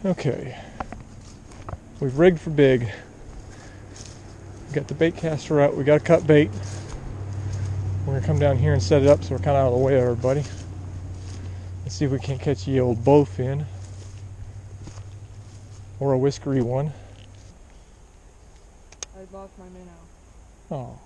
Okay, we've rigged for big. We got the bait caster out. We got to cut bait. We're gonna come down here and set it up so we're kind of out of the way of everybody. Let's see if we can't catch the old bowfin or a whiskery one. I lost my minnow. Oh.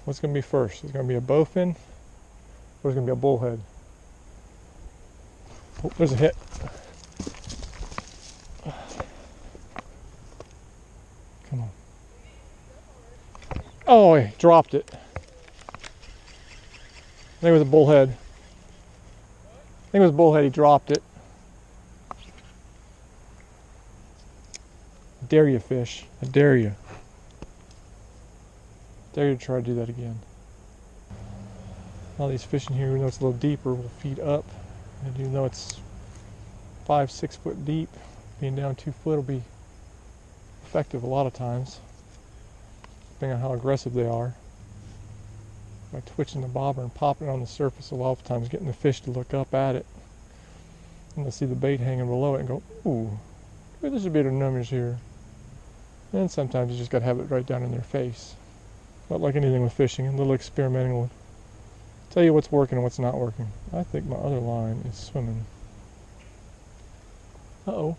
What's going to be first? Is it going to be a bowfin or is it going to be a bullhead? Oh, there's a hit. Come on. Oh, he dropped it. I think it was a bullhead. I think it was a bullhead. He dropped it. I dare you, fish. I dare you. Dare you to try to do that again. All these fish in here, even though it's a little deeper, will feed up. And even though it's 5-6 foot deep, being down 2 foot will be effective a lot of times, depending on how aggressive they are. By twitching the bobber and popping it on the surface, a lot of times getting the fish to look up at it. And they'll see the bait hanging below it and go, ooh, there's a bit of numbers here. And sometimes you just got to have it right down in their face. Not like anything with fishing, a little experimenting with. Tell you what's working and what's not working. I think my other line is swimming. Uh-oh.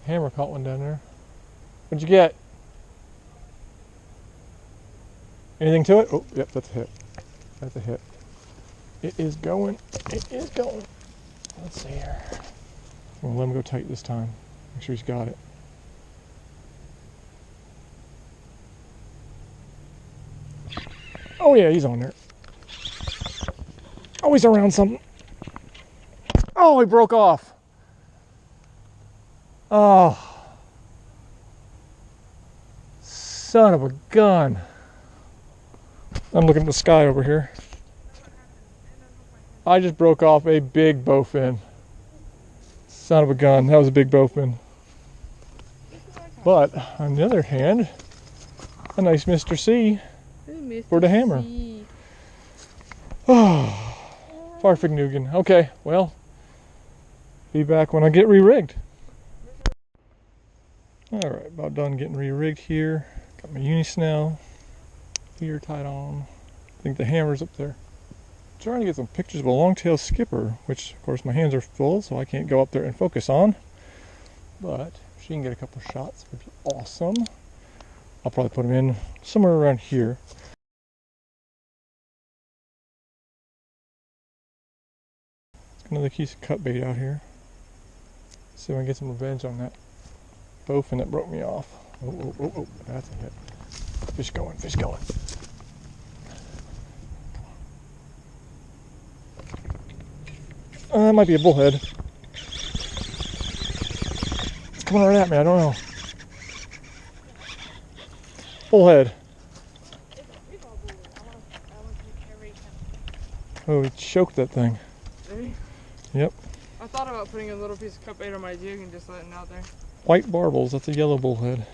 Hammer caught one down there. What'd you get? Anything to it? Oh, yep, that's a hit. That's a hit. It is going. It is going. Let's see here. Well, let him go tight this time. Make sure he's got it. Oh yeah, he's on there. Oh, he's around something. Oh, he broke off. Oh. Son of a gun. I'm looking at the sky over here. I just broke off a big bowfin. Son of a gun, that was a big bowfin. But, on the other hand, a nice Mr. C for the hammer. Oh, Farfignugan. Okay, well, be back when I get re-rigged. Alright, about done getting re-rigged here. Got my uni-snell here tied on. I think the hammer's up there. Trying to get some pictures of a long-tail skipper, which of course my hands are full, so I can't go up there and focus on. But if she can get a couple shots, it would be awesome. I'll probably put them in somewhere around here. Another piece of cut bait out here. See if I can get some revenge on that bowfin that broke me off. Oh, oh, oh, oh, that's a hit. Fish going, fish going. That might be a bullhead. It's coming right at me, I don't know. Bullhead. Oh, he choked that thing. Really? Yep. I thought about putting a little piece of cut bait on my jig and just letting it out there. White barbels, that's a yellow bullhead.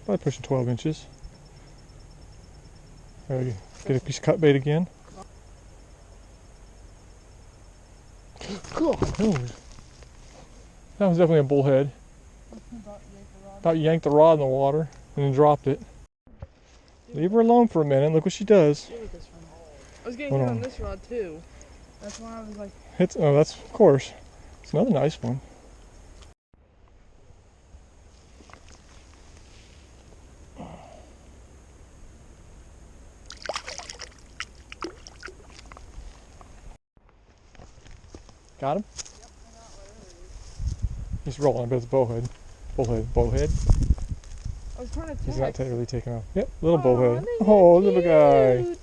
Probably pushing 12 inches. Alrighty, get a piece of cut bait again. God, that was definitely a bullhead. About yanked the rod in the water and then dropped it. Leave her alone for a minute. Look what she does. I was getting hit on this rod too. That's why I was like. Oh, that's of course. It's another nice one. Got him? Yep, I got whatever it is. He's rolling, I bet it's bowhead. Bullhead. I was trying to check. He's not really taking off. Yep, little Aw, bullhead. they're Oh, little guy.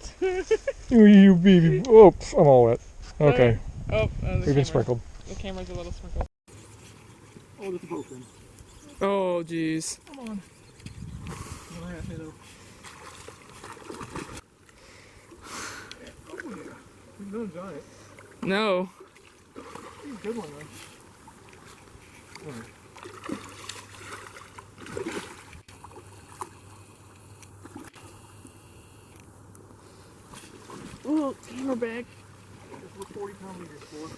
You baby. Oops, I'm all wet. Okay. Oh, we've been sprinkled. The camera's a little sprinkled. Oh, that's a bowfin. Oh, jeez. Come on. He's no giant. No. He's a good one, though. Ooh, camera bag. That's what 40 pound meters for.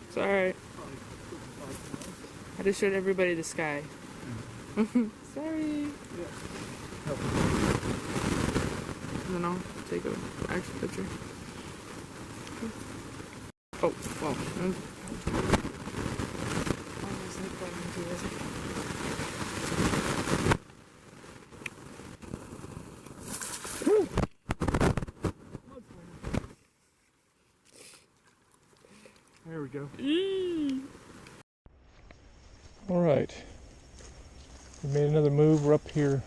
It's alright. I just showed everybody the sky. Sorry. Yeah. And then I'll take an actual picture. Oh, well. There we go. Eee. All right. We made another move. We're up here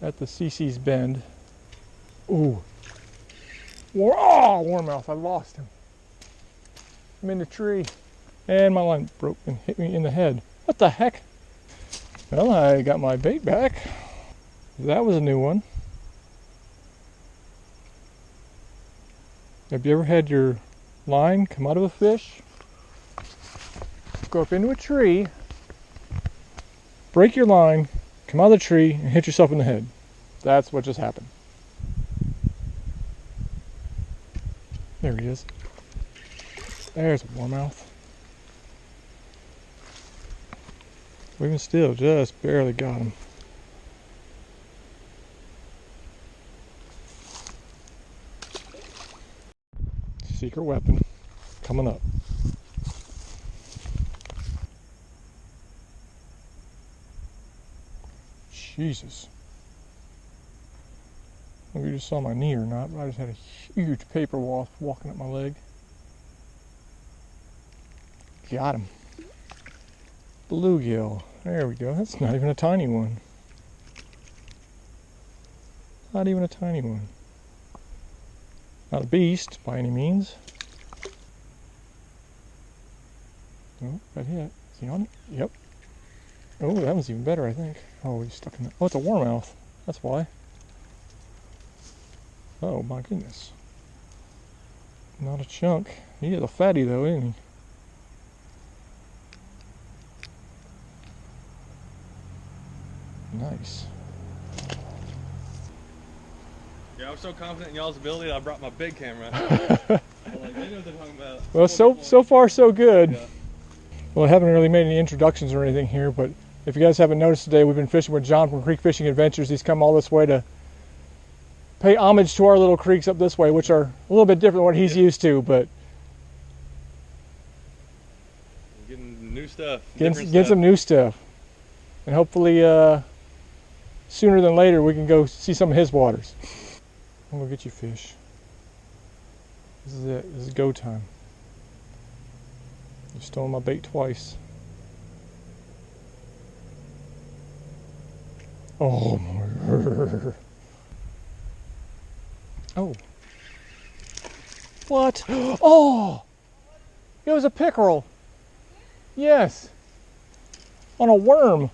at the CC's Bend. Ooh. Whoa, warmouth. I lost him. I'm in the tree. And my line broke and hit me in the head. What the heck? Well, I got my bait back. That was a new one. Have you ever had your line come out of a fish, go up into a tree, break your line, come out of the tree, and hit yourself in the head? That's what just happened. There he is. There's a warmouth. Even still, just barely got him. Secret weapon coming up. Jesus. I don't know if you just saw my knee or not, but I just had a huge paper wasp walking up my leg. Got him. Bluegill. There we go. That's not even a tiny one. Not even a tiny one. Not a beast by any means. Oh, got hit. Is he on it? Yep. Oh, that one's even better, I think. Oh, he's stuck in the... Oh, it's a warmouth. That's why. Oh, my goodness. Not a chunk. He is a fatty, though, isn't he? Nice. Yeah, I was so confident in y'all's ability that I brought my big camera. I'm like, they know what they're talking about. Well, so far so good. Yeah. Well, I haven't really made any introductions or anything here, but if you guys haven't noticed today, we've been fishing with John from Creek Fishing Adventures. He's come all this way to pay homage to our little creeks up this way, which are a little bit different than what he's used to, but Getting new stuff. getting some new stuff. And hopefully sooner than later we can go see some of his waters. I'm gonna get you fish. This is it. This is go time. You've stolen my bait twice. Oh my. Oh. What? Oh! It was a pickerel. Yes. On a worm.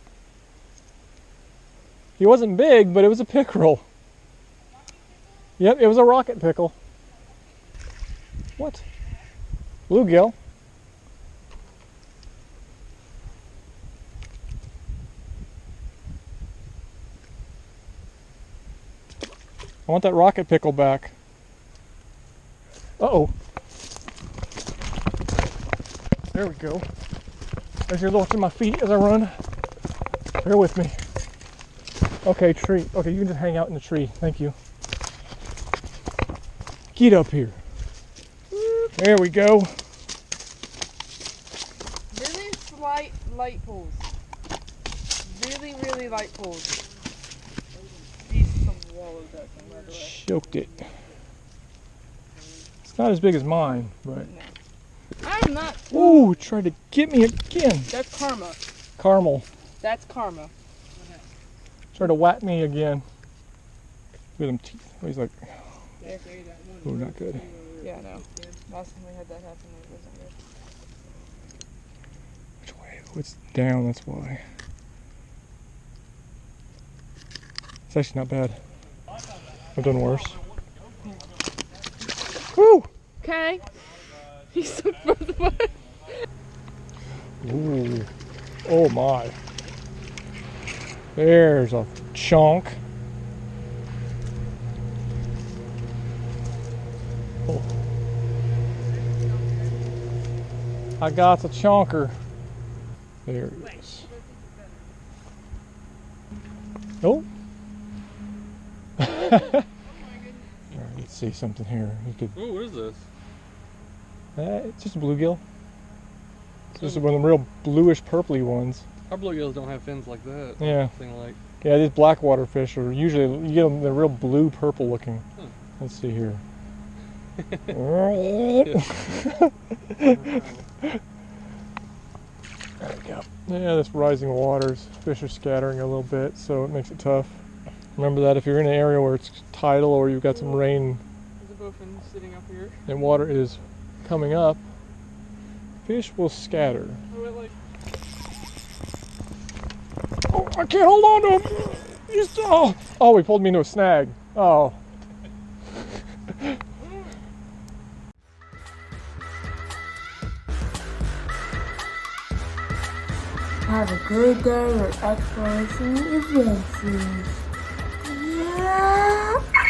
He wasn't big, but it was a pickerel. Yep, it was a rocket pickle. What? Bluegill. I want that rocket pickle back. Uh-oh. There we go. There's your look at my feet as I run. Bear with me. Okay, tree. Okay, you can just hang out in the tree. Thank you. Get up here. There we go. Really slight light pulls. Really, really light pulls. These some wallows that thing, by the way. Choked it. It's not as big as mine, but... No. I'm not. Ooh, tried to get me again. That's karma. Caramel. That's karma. Tried to whack me again. With them teeth. Oh, he's like, There. oh, not good. Yeah, I know. Last time we had that happen, it wasn't good. Which way? Oh, it's down, that's why. It's actually not bad. I've done worse. Woo! Okay. He stuck both of us. Ooh. Oh my. There's a chunk. I got the chonker. There it is. Oh. Alright, let's see something here. You could. Ooh, what is this? It's just a bluegill. It's just one of the real bluish purpley ones. Our bluegills don't have fins like that. Yeah. Thing like. Yeah, these blackwater fish are usually, you get them, they're real blue purple looking. Huh. Let's see here. There we go. Yeah, this rising waters, fish are scattering a little bit, so it makes it tough. Remember that if you're in an area where it's tidal or you've got some rain There's a bowfin sitting up here. and water is coming up, fish will scatter. Oh, it like. Oh, I can't hold on to him! Oh, he pulled me into a snag. Oh. Have a good day at Exploration Adventures. Yeah!